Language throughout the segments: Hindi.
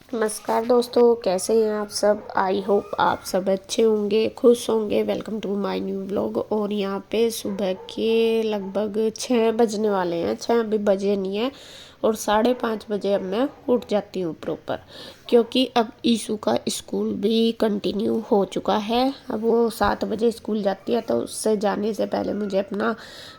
नमस्कार दोस्तों, कैसे हैं आप सब। आई होप आप सब अच्छे होंगे, खुश होंगे। Welcome to my new vlog. और यहाँ पे सुबह के लगभग 6 बजने वाले हैं। 6 अभी बजे नहीं है और 5:30 बजे अब मैं उठ जाती हूँ प्रॉपर, क्योंकि अब ईशू का स्कूल भी कंटिन्यू हो चुका है। अब वो 7 बजे स्कूल जाती है, तो उससे जाने से पहले मुझे अपना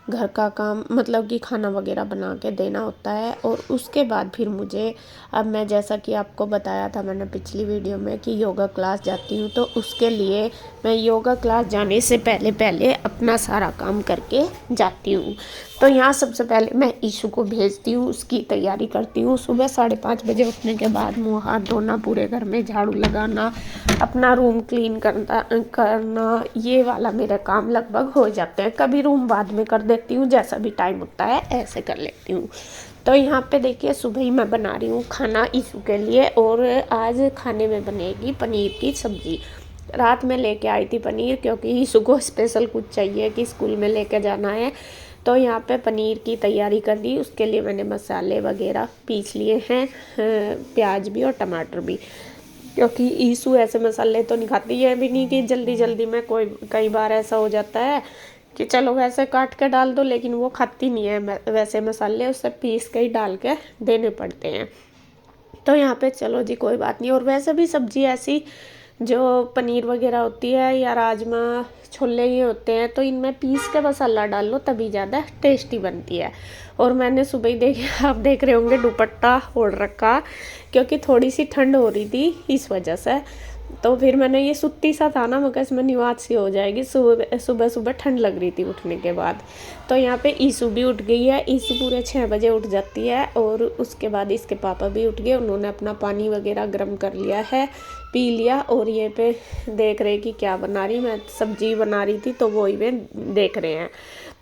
घर का काम मतलब कि खाना वगैरह बना के देना होता है। और उसके बाद फिर मुझे, अब मैं जैसा कि आपको बताया था मैंने पिछली वीडियो में कि योगा क्लास जाती हूँ, तो उसके लिए मैं योगा क्लास जाने से पहले पहले अपना सारा काम करके जाती हूँ। तो यहाँ सबसे पहले मैं ईशू को भेजती हूँ, उसकी तैयारी करती हूँ। सुबह 5:30 बजे उठने के बाद मुँह हाथ धोना, पूरे घर में झाड़ू लगाना, अपना रूम क्लीन करना ये वाला मेरा काम लगभग हो जाते हैं। कभी रूम बाद में कर देती हूँ, जैसा भी टाइम होता है ऐसे कर लेती हूँ। तो यहाँ पे देखिए सुबह ही मैं बना रही हूँ खाना ईशू के लिए। और आज खाने में बनेगी पनीर की सब्ज़ी। रात में लेके आई थी पनीर, क्योंकि ईशू को स्पेशल कुछ चाहिए कि स्कूल में लेके जाना है। तो यहाँ पे पनीर की तैयारी कर ली। उसके लिए मैंने मसाले वगैरह पीस लिए हैं, प्याज भी और टमाटर भी, क्योंकि ईशू ऐसे मसाले तो नहीं खाती है भी नहीं कि जल्दी जल्दी में कोई कई बार ऐसा हो जाता है कि चलो वैसे काट के डाल दो, लेकिन वो खाती नहीं है वैसे मसाले, उससे पीस के ही डाल के देने पड़ते हैं। तो यहाँ पे चलो जी कोई बात नहीं। और वैसे भी सब्जी ऐसी जो पनीर वगैरह होती है या राजमा छोले ये होते हैं, तो इनमें पीस के मसाला डाल लो तभी ज़्यादा टेस्टी बनती है। और मैंने सुबह ही आप देख रहे होंगे दुपट्टा ओढ़ रखा, क्योंकि थोड़ी सी ठंड हो रही थी इस वजह से। तो फिर मैंने ये सुत्ती सा था ना, मगर इसमें निवाज सी हो जाएगी। सुबह सुबह सुबह ठंड लग रही थी उठने के बाद। तो यहाँ पे ईशू भी उठ गई है। ईशू पूरे 6 बजे उठ जाती है। और उसके बाद इसके पापा भी उठ गए, उन्होंने अपना पानी वगैरह गर्म कर लिया है, पी लिया। और ये पे देख रहे कि क्या बना रही, मैं सब्जी बना रही थी तो वही वे देख रहे हैं।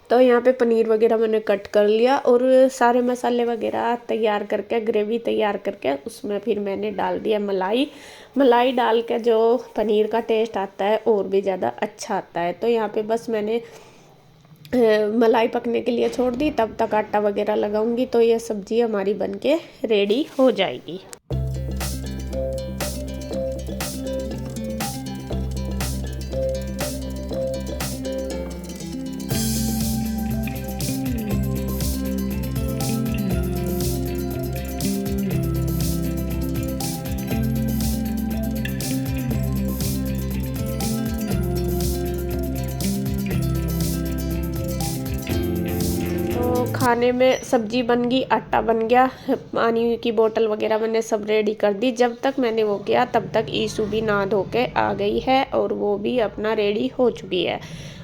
तो यहाँ पे पनीर वगैरह मैंने कट कर लिया और सारे मसाले वगैरह तैयार करके, ग्रेवी तैयार करके उसमें फिर मैंने डाल दिया मलाई। मलाई डाल के जो पनीर का टेस्ट आता है और भी ज़्यादा अच्छा आता है। तो यहाँ पे बस मैंने मलाई पकने के लिए छोड़ दी, तब तक आटा वगैरह लगाऊंगी तो ये सब्ज़ी हमारी बनके रेडी हो जाएगी। खाने में सब्जी बन गई, आटा बन गया, पानी की बोतल वगैरह मैंने सब रेडी कर दी। जब तक मैंने वो किया तब तक ईशू भी नहा धो के आ गई है और वो भी अपना रेडी हो चुकी है।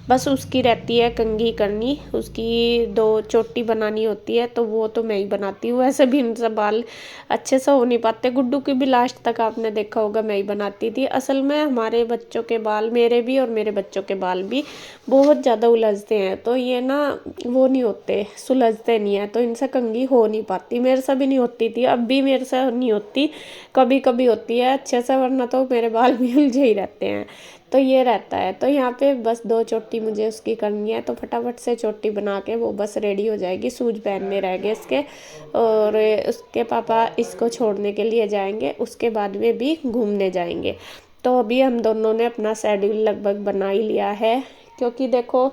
बस उसकी रहती है कंघी करनी, उसकी 2 चोटी बनानी होती है, तो वो तो मैं ही बनाती हूँ। ऐसे भी इनसे बाल अच्छे से हो नहीं पाते। गुड्डू की भी लास्ट तक आपने देखा होगा मैं ही बनाती थी। असल में हमारे बच्चों के बाल, मेरे भी और मेरे बच्चों के बाल भी बहुत ज़्यादा उलझते हैं, तो ये ना वो नहीं होते, सुलझते नहीं है, तो इनसे कंघी हो नहीं पाती। मेरे से भी नहीं होती थी, अब भी मेरे से नहीं होती, कभी कभी होती है अच्छे से, वरना तो मेरे बाल भी उलझे ही रहते हैं। तो ये रहता है। तो यहाँ पे बस 2 चोटी मुझे उसकी करनी है, तो फटाफट से चोटी बना के वो बस रेडी हो जाएगी। सूज पहनने रह गए इसके, और उसके पापा इसको छोड़ने के लिए जाएंगे, उसके बाद वे भी घूमने जाएंगे। तो अभी हम दोनों ने अपना शेड्यूल लगभग बना ही लिया है, क्योंकि देखो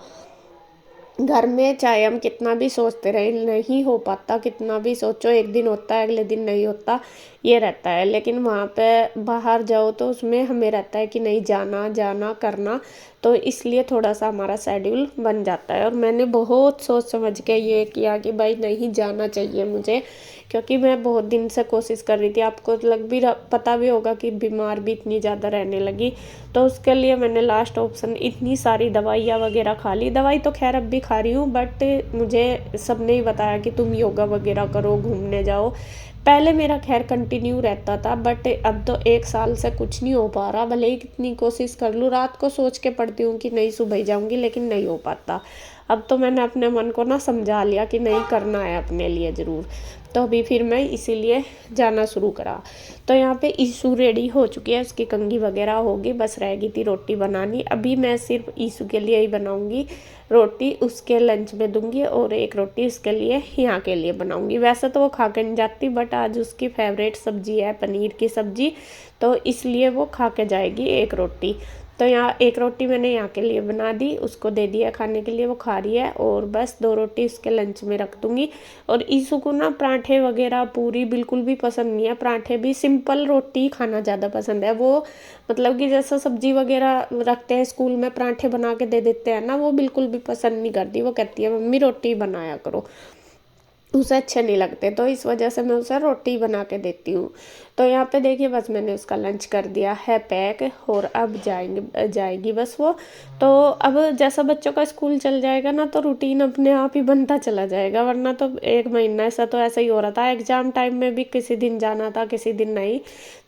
घर में चाहे हम कितना भी सोचते रहे नहीं हो पाता, कितना भी सोचो एक दिन होता है अगले दिन नहीं होता, ये रहता है। लेकिन वहाँ पे बाहर जाओ तो उसमें हमें रहता है कि नहीं, जाना जाना करना, तो इसलिए थोड़ा सा हमारा शेड्यूल बन जाता है। और मैंने बहुत सोच समझ के ये किया कि भाई नहीं जाना चाहिए मुझे, क्योंकि मैं बहुत दिन से कोशिश कर रही थी। आपको पता भी होगा कि बीमार भी इतनी ज़्यादा रहने लगी, तो उसके लिए मैंने लास्ट ऑप्शन इतनी सारी दवाइयाँ वगैरह खा ली। दवाई तो खैर अब भी खा रही हूँ, बट मुझे सबने ही बताया कि तुम योगा वगैरह करो, घूमने जाओ। पहले मेरा खैर कंटिन्यू रहता था, बट अब तो 1 साल से कुछ नहीं हो पा रहा। भले ही कितनी कोशिश कर लूँ, रात को सोच के पढ़ती हूँ कि नहीं सुबह ही जाऊँगी, लेकिन नहीं हो पाता। अब तो मैंने अपने मन को ना समझा लिया कि नहीं, करना है अपने लिए ज़रूर। तो अभी फिर मैं इसीलिए जाना शुरू करा। तो यहाँ पे ईशू रेडी हो चुकी है, उसकी कंघी वगैरह होगी, बस रह गई थी रोटी बनानी। अभी मैं सिर्फ ईशू के लिए ही बनाऊंगी रोटी, उसके लंच में दूंगी और एक रोटी उसके लिए यहाँ के लिए बनाऊंगी। वैसे तो वो खा के नहीं जाती, बट आज उसकी फेवरेट सब्जी है पनीर की सब्जी, तो इसलिए वो खा के जाएगी एक रोटी। तो यहाँ एक रोटी मैंने यहाँ के लिए बना दी, उसको दे दिया खाने के लिए, वो खा रही है। और बस 2 रोटी उसके लंच में रख दूँगी। और ईशू को ना पराठे वगैरह पूरी बिल्कुल भी पसंद नहीं है, पराठे भी, सिंपल रोटी खाना ज़्यादा पसंद है। वो मतलब कि जैसा सब्जी वगैरह रखते हैं स्कूल में, पराठे बना के दे देते हैं ना, वो बिल्कुल भी पसंद नहीं करती। वो कहती है मम्मी रोटी बनाया करो, उसे अच्छे नहीं लगते, तो इस वजह से मैं उसे रोटी बना के देती हूँ। तो यहाँ पे देखिए बस मैंने उसका लंच कर दिया है पैक, और अब जाएगी बस वो। तो अब जैसा बच्चों का स्कूल चल जाएगा ना, तो रूटीन अपने आप ही बनता चला जाएगा। वरना तो 1 महीना ऐसा तो ऐसा ही हो रहा था, एग्ज़ाम टाइम में भी किसी दिन जाना था किसी दिन नहीं,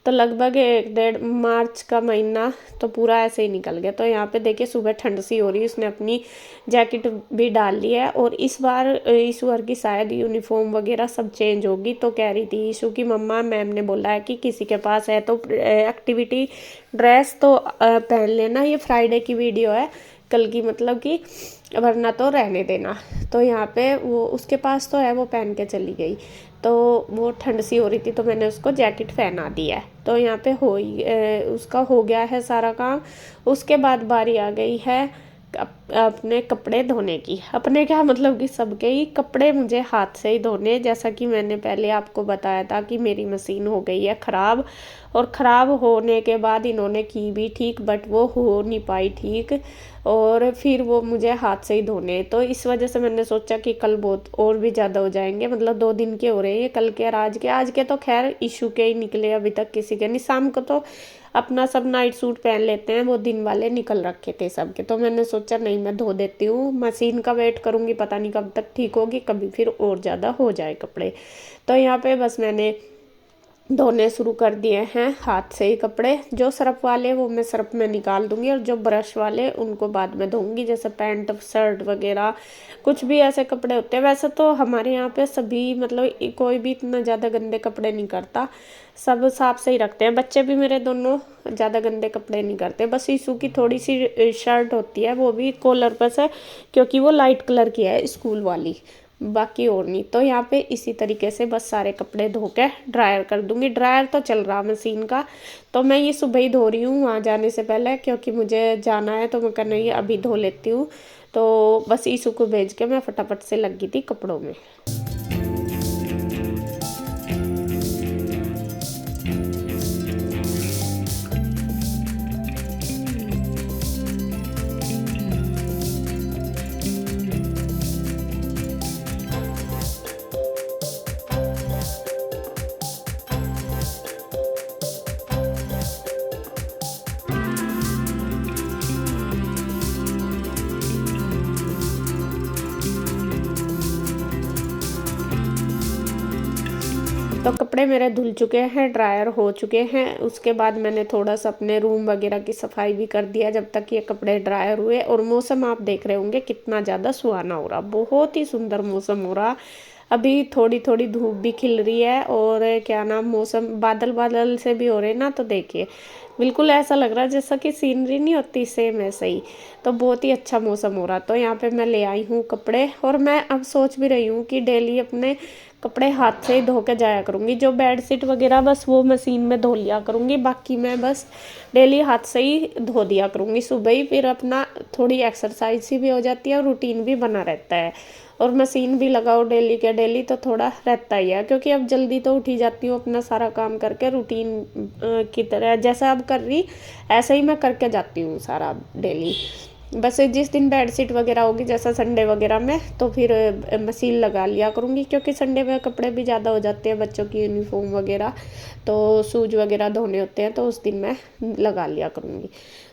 तो लगभग 1 डेढ़ मार्च का महीना तो पूरा ऐसे ही निकल गया। तो यहाँ पे देखिए सुबह ठंड सी हो रही है, उसने अपनी जैकेट भी डाल ली है। और इस बार ईश्वर की शायद यूनिफॉर्म वगैरह सब चेंज होगी। तो कह रही थी ईशू की मम्मा, मैम ने बोला है कि किसी के पास है तो एक्टिविटी ड्रेस तो पहन लेना, ये फ्राइडे की वीडियो है कल की, मतलब कि वरना तो रहने देना। तो यहाँ पे वो उसके पास तो है, वो पहन के चली गई। तो वो ठंड सी हो रही थी तो मैंने उसको जैकेट पहना दी है। तो यहाँ पे उसका हो गया है सारा काम। उसके बाद बारी आ गई है अपने कपड़े धोने की। अपने क्या मतलब कि सबके ही कपड़े मुझे हाथ से ही धोने। जैसा कि मैंने पहले आपको बताया था कि मेरी मशीन हो गई है ख़राब, और ख़राब होने के बाद इन्होंने की भी ठीक, बट वो हो नहीं पाई ठीक, और फिर वो मुझे हाथ से ही धोने। तो इस वजह से मैंने सोचा कि कल बहुत और भी ज़्यादा हो जाएंगे, मतलब 2 दिन के हो रहे हैं, कल के और आज के तो खैर इशू के ही निकले, अभी तक किसी के नहीं। शाम को तो अपना सब नाइट सूट पहन लेते हैं, वो दिन वाले निकल रखे थे सबके। तो मैंने सोचा नहीं, मैं धो देती हूँ, मशीन का वेट करूँगी, पता नहीं कब तक ठीक होगी, कभी फिर और ज़्यादा हो जाए कपड़े। तो यहाँ पे बस मैंने धोने शुरू कर दिए हैं हाथ से ही कपड़े। जो सर्फ वाले वो मैं सर्फ में निकाल दूंगी, और जो ब्रश वाले उनको बाद में धोऊंगी, जैसे पैंट शर्ट वगैरह कुछ भी ऐसे कपड़े होते हैं। वैसे तो हमारे यहाँ पे सभी मतलब कोई भी इतना ज़्यादा गंदे कपड़े नहीं करता, सब साफ से ही रखते हैं। बच्चे भी मेरे दोनों ज़्यादा गंदे कपड़े नहीं करते। बस ईशू की थोड़ी सी शर्ट होती है, वो भी कॉलर पर से, क्योंकि वो लाइट कलर की है स्कूल वाली, बाकी और नहीं। तो यहाँ पे इसी तरीके से बस सारे कपड़े धो के ड्रायर कर दूंगी। ड्रायर तो चल रहा मशीन का, तो मैं ये सुबह ही धो रही हूँ वहाँ जाने से पहले, क्योंकि मुझे जाना है। तो मैं कहना ये अभी धो लेती हूँ। तो बस ईशू को भेज के मैं फटाफट से लग गई थी कपड़ों में। तो कपड़े मेरे धुल चुके हैं, ड्रायर हो चुके हैं। उसके बाद मैंने थोड़ा सा अपने रूम वगैरह की सफाई भी कर दिया जब तक ये कपड़े ड्रायर हुए। और मौसम आप देख रहे होंगे कितना ज़्यादा सुहाना हो रहा, बहुत ही सुंदर मौसम हो रहा। अभी थोड़ी थोड़ी धूप भी खिल रही है, और क्या नाम मौसम बादल बादल से भी हो रहे ना, तो देखिए बिल्कुल ऐसा लग रहा है जैसा कि सीनरी नहीं होती, सेम ऐसे ही। तो बहुत ही अच्छा मौसम हो रहा। तो यहाँ पे मैं ले आई हूँ कपड़े, और मैं अब सोच भी रही हूँ कि डेली अपने कपड़े हाथ से ही धो के जाया करूँगी। जो बेडशीट वगैरह बस वो मशीन में धो लिया करूँगी, बाकी मैं बस डेली हाथ से ही धो दिया करूँगी सुबह ही। फिर अपना थोड़ी एक्सरसाइज भी हो जाती है और रूटीन भी बना रहता है। और मशीन भी लगाओ डेली के डेली तो थोड़ा रहता ही है, क्योंकि अब जल्दी तो उठी जाती हूँ अपना सारा काम करके, रूटीन की तरह जैसा अब कर रही ऐसा ही मैं करके जाती हूँ सारा डेली। बस जिस दिन बेडशीट वगैरह होगी जैसा संडे वगैरह में, तो फिर मशीन लगा लिया करूँगी, क्योंकि संडे में कपड़े भी ज़्यादा हो जाते हैं बच्चों की यूनिफॉर्म वगैरह, तो शूज वगैरह धोने होते हैं, तो उस दिन मैं लगा लिया करूँगी।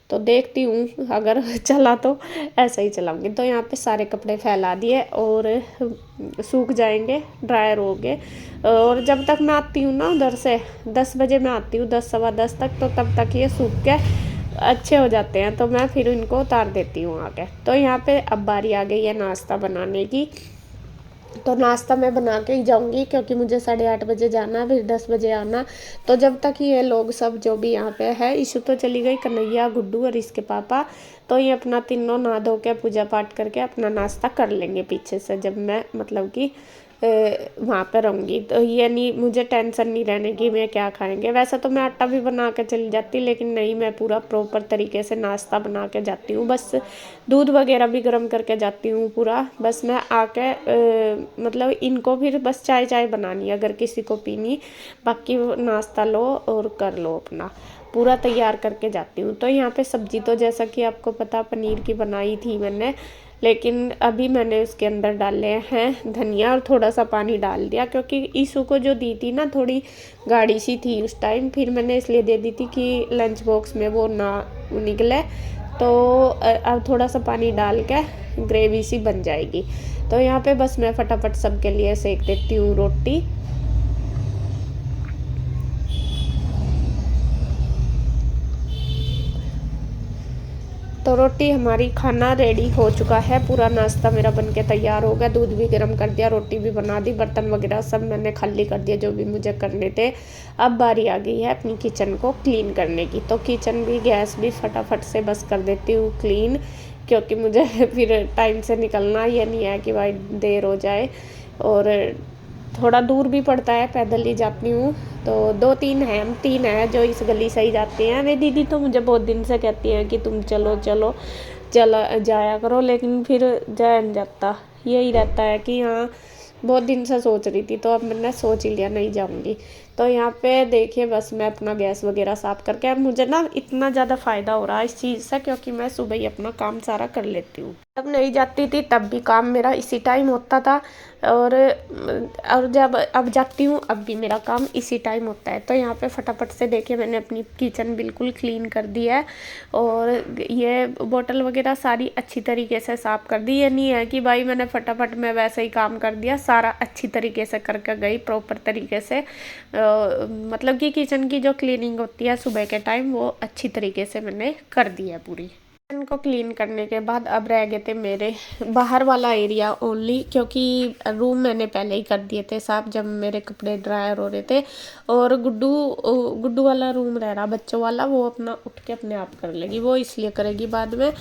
तो देखती हूँ अगर चला तो ऐसा ही चलाऊँगी। तो यहाँ पे सारे कपड़े फैला दिए और सूख जाएंगे, ड्रायर हो गए। और जब तक मैं आती हूँ ना उधर से 10 बजे मैं आती हूँ, 10 सवा 10 तक, तो तब तक ये सूख के अच्छे हो जाते हैं। तो मैं फिर इनको उतार देती हूँ आके। तो यहाँ पे अब बारी आ गई है नाश्ता बनाने की। तो नाश्ता मैं बना के ही जाऊंगी क्योंकि मुझे 8:30 बजे जाना है, फिर 10 बजे आना। तो जब तक ये लोग सब जो भी यहाँ पे है, इशू तो चली गई, कन्हैया, गुड्डू और इसके पापा, तो ये अपना तीनों नहा धो के पूजा पाठ करके अपना नाश्ता कर लेंगे पीछे से, जब मैं मतलब कि वहाँ पर रहूँगी। तो ये नहीं, मुझे टेंशन नहीं रहने की मैं क्या खाएंगे। वैसे तो मैं आटा भी बना के चली जाती, लेकिन नहीं, मैं पूरा प्रॉपर तरीके से नाश्ता बना के जाती हूँ। बस दूध वगैरह भी गर्म करके जाती हूँ पूरा। बस मैं आके मतलब इनको फिर बस चाय चाय बनानी है अगर किसी को पीनी, बाकी नाश्ता लो और कर लो अपना, पूरा तैयार करके जाती हूँ। तो यहाँ पे सब्जी तो जैसा कि आपको पता पनीर की बनाई थी मैंने, लेकिन अभी मैंने उसके अंदर डाले हैं धनिया और थोड़ा सा पानी डाल दिया, क्योंकि ईशू को जो दी थी ना थोड़ी गाढ़ी सी थी उस टाइम, फिर मैंने इसलिए दे दी थी कि लंच बॉक्स में वो ना निकले। तो अब थोड़ा सा पानी डाल के ग्रेवी सी बन जाएगी। तो यहाँ पे बस मैं फटाफट सबके लिए सेक देती हूँ रोटी। तो रोटी हमारी खाना रेडी हो चुका है, पूरा नाश्ता मेरा बनके तैयार हो गया, दूध भी गर्म कर दिया, रोटी भी बना दी, बर्तन वगैरह सब मैंने खाली कर दिया जो भी मुझे करने थे। अब बारी आ गई है अपनी किचन को क्लीन करने की। तो किचन भी गैस भी फटाफट से बस कर देती हूँ क्लीन, क्योंकि मुझे फिर टाइम से निकलना, ये नहीं है कि भाई देर हो जाए। और थोड़ा दूर भी पड़ता है, पैदल ही जाती हूँ। तो 2-3 हैं, हम 3 हैं जो इस गली से ही जाते हैं। मेरी दीदी तो मुझे बहुत दिन से कहती है कि तुम चलो चलो चला जाया करो, लेकिन फिर जाया नहीं जाता। यही रहता है कि हाँ, बहुत दिन से सोच रही थी, तो अब मैंने सोच ही लिया नहीं जाऊँगी। तो यहाँ पे देखिए बस मैं अपना गैस वगैरह साफ़ करके, अब मुझे ना इतना ज़्यादा फ़ायदा हो रहा है इस चीज़ से, क्योंकि मैं सुबह ही अपना काम सारा कर लेती हूँ। जब नहीं जाती थी तब भी काम मेरा इसी टाइम होता था, और जब अब जाती हूँ अब भी मेरा काम इसी टाइम होता है। तो यहाँ पे फटाफट से देखिए मैंने अपनी किचन बिल्कुल क्लीन कर दी है, और ये बोतल वगैरह सारी अच्छी तरीके से साफ़ कर दी। ये नहीं है कि भाई मैंने फटाफट में वैसे ही काम कर दिया, सारा अच्छी तरीके से करके गई प्रॉपर तरीके से। मतलब कि किचन की जो क्लीनिंग होती है सुबह के टाइम, वो अच्छी तरीके से मैंने कर दी है पूरी। किचन को क्लीन करने के बाद अब रह गए थे मेरे बाहर वाला एरिया ओनली, क्योंकि रूम मैंने पहले ही कर दिए थे साफ जब मेरे कपड़े ड्रायर हो रहे थे। और गुड्डू वाला रूम रह रहा बच्चों वाला, वो अपना उठ के अपने आप कर लेगी, वो इसलिए करेगी बाद में,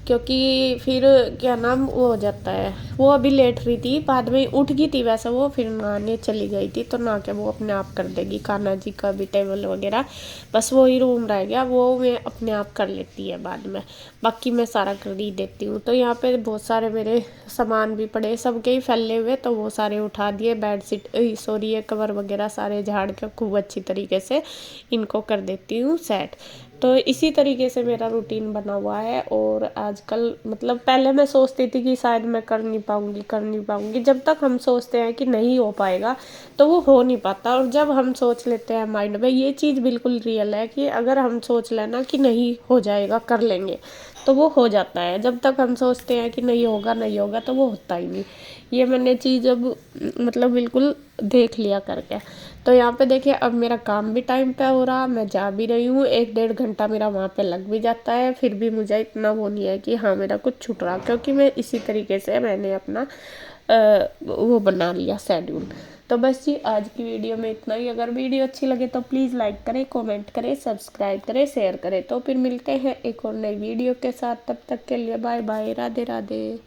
क्योंकि फिर क्या नाम वो हो जाता है। वो अभी लेट रही थी, बाद में उठ गई थी वैसे वो, फिर नहाने चली गई थी, तो नहा के वो अपने आप कर देगी। कान्हा जी का भी टेबल वगैरह, बस वही रूम रह गया, वो मैं अपने आप कर लेती है बाद में, बाकी मैं सारा कर ही देती हूँ। तो यहाँ पे बहुत सारे मेरे सामान भी पड़े, सबके ही फैले हुए, तो वो सारे उठा दिए। बेडशीट सॉरी ये कवर वगैरह सारे झाड़ के खूब अच्छी तरीके से इनको कर देती हूँ सेट। तो इसी तरीके से मेरा रूटीन बना हुआ है। और आजकल मतलब पहले मैं सोचती थी कि शायद मैं कर नहीं पाऊँगी। जब तक हम सोचते हैं कि नहीं हो पाएगा तो वो हो नहीं पाता, और जब हम सोच लेते हैं माइंड में, ये चीज़ बिल्कुल रियल है कि अगर हम सोच लेना कि नहीं हो जाएगा कर लेंगे, तो वो हो जाता है। जब तक हम सोचते हैं कि नहीं होगा तो वो होता ही नहीं। ये मैंने चीज़ अब मतलब बिल्कुल देख लिया करके। तो यहाँ पे देखिए अब मेरा काम भी टाइम पे हो रहा, मैं जा भी रही हूँ, 1-1.5 घंटा मेरा वहाँ पे लग भी जाता है, फिर भी मुझे इतना वो नहीं है कि हाँ मेरा कुछ छूट रहा, क्योंकि मैं इसी तरीके से मैंने अपना वो बना लिया शेड्यूल। तो बस जी आज की वीडियो में इतना ही। अगर वीडियो अच्छी लगे तो प्लीज़ लाइक करें, कमेंट करें, सब्सक्राइब करें, शेयर करें। तो फिर मिलते हैं एक और नई वीडियो के साथ, तब तक के लिए बाय बाय, राधे राधे।